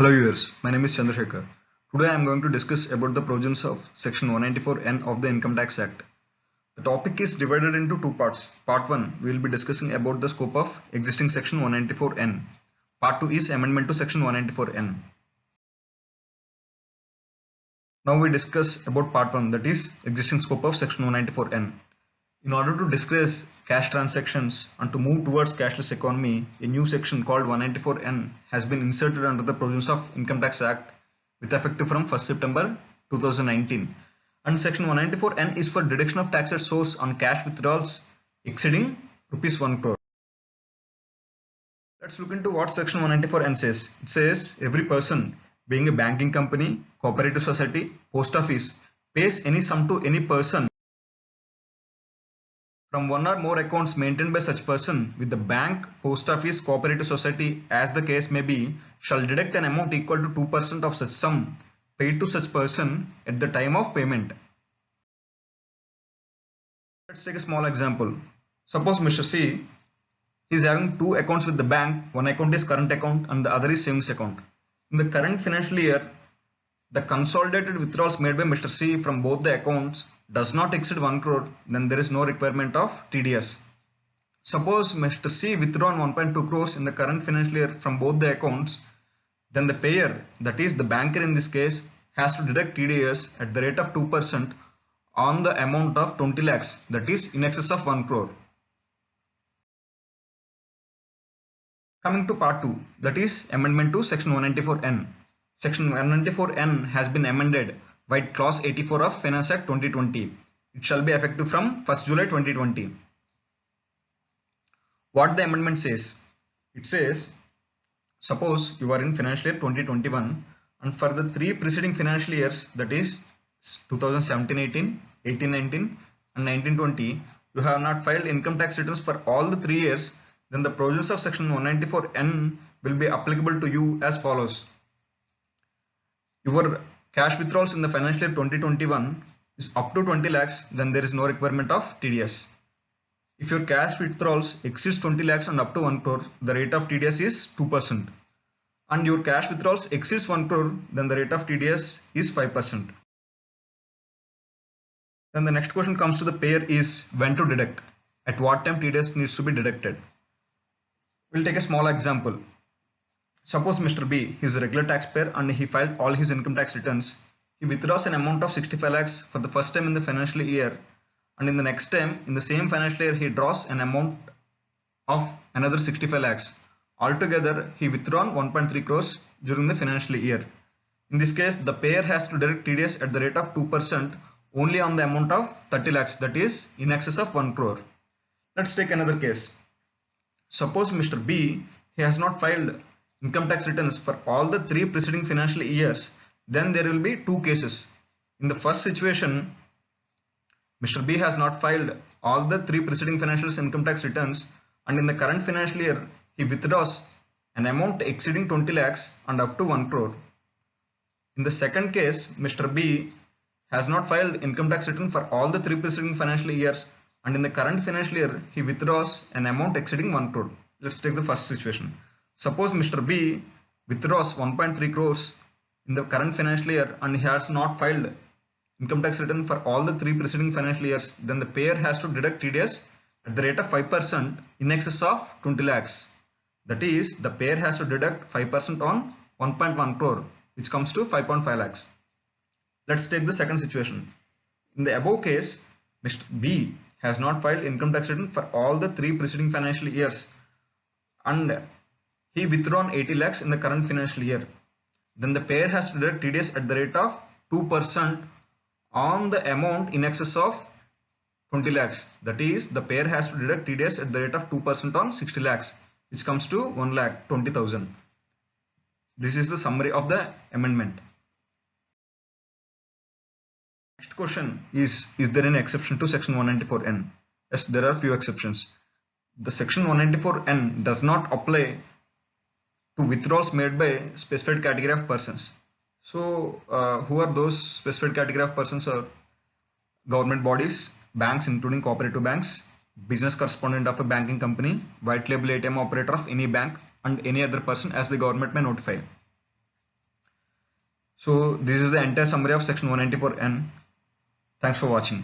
Hello viewers, my name is Chandrasekhar. Today I am going to discuss about the provisions of Section 194N of the Income Tax Act. The topic is divided into two parts. Part 1, we will be discussing about the scope of existing Section 194N. Part 2 is amendment to Section 194N. Now we discuss about Part 1, that is existing scope of Section 194N. In order to discuss cash transactions and to move towards cashless economy, a new section called 194N has been inserted under the provisions of Income Tax Act with effect from 1st September 2019. And Section 194N is for deduction of tax at source on cash withdrawals exceeding rupees 1 crore. Let's look into what Section 194N says. It says every person, being a banking company, cooperative society, post office, pays any sum to any person from one or more accounts maintained by such person with the bank, post office, cooperative society, as the case may be, shall deduct an amount equal to 2% of such sum paid to such person at the time of payment. Let's take a small example. Suppose Mr. C is having two accounts with the bank. One account is current account and the other is savings account. In the current financial year, the consolidated withdrawals made by Mr. C from both the accounts does not exceed 1 crore, then there is no requirement of TDS. Suppose Mr. C withdrawn 1.2 crores in the current financial year from both the accounts, then the payer, that is the banker in this case, has to deduct TDS at the rate of 2% on the amount of 20 lakhs, that is in excess of 1 crore. Coming to part 2, that is amendment to Section 194N. Section 194N has been amended by Clause 84 of Finance Act 2020. It shall be effective from 1st July 2020. What the amendment says? It says, suppose you are in financial year 2021 and for the three preceding financial years, that is 2017-18, 18-19 and 19-20, you have not filed income tax returns for all the 3 years, then the provisions of Section 194N will be applicable to you as follows. Your cash withdrawals in the financial year 2021 is up to 20 lakhs, then there is no requirement of TDS. If your cash withdrawals exceeds 20 lakhs and up to 1 crore, the rate of TDS is 2%. And your cash withdrawals exceeds 1 crore, then the rate of TDS is 5%. Then the next question comes to the payer is when to deduct. At what time TDS needs to be deducted. We'll take a small example. Suppose Mr. B is a regular taxpayer and he filed all his income tax returns. He withdraws an amount of 65 lakhs for the first time in the financial year, and in the next time in the same financial year he draws an amount of another 65 lakhs. Altogether he withdrawn 1.3 crores during the financial year. In this case the payer has to deduct TDS at the rate of 2% only on the amount of 30 lakhs, that is in excess of 1 crore. Let's take another case. Suppose Mr. B, he has not filed income tax returns for all the 3 preceding financial years, then there will be 2 cases. In the first situation, Mr. B has not filed all the 3 preceding financial income tax returns, and in the current financial year he withdraws an amount exceeding 20 lakhs and up to 1 crore. In the second case, Mr. B has not filed income tax return for all the 3 preceding financial years, and in the current financial year he withdraws an amount exceeding 1 crore. Let's take the first situation. Suppose Mr. B withdraws 1.3 crores in the current financial year and he has not filed income tax return for all the 3 preceding financial years, then the payer has to deduct TDS at the rate of 5% in excess of 20 lakhs. That is, the payer has to deduct 5% on 1.1 crore, which comes to 5.5 lakhs. Let's take the second situation. In the above case, Mr. B has not filed income tax return for all the 3 preceding financial years and he withdrawn 80 lakhs in the current financial year. Then the payer has to deduct TDS at the rate of 2% on the amount in excess of 20 lakhs. That is, the payer has to deduct TDS at the rate of 2% on 60 lakhs, which comes to 1,20,000. This is the summary of the amendment. Next question is there any exception to Section 194N? Yes, there are few exceptions. The Section 194N does not apply to withdrawals made by specified category of persons. So who are those specified category of persons? Are government bodies, banks including cooperative banks, business correspondent of a banking company, white label ATM operator of any bank, and any other person as the government may notify. So this is the entire summary of section 194N. Thanks for watching.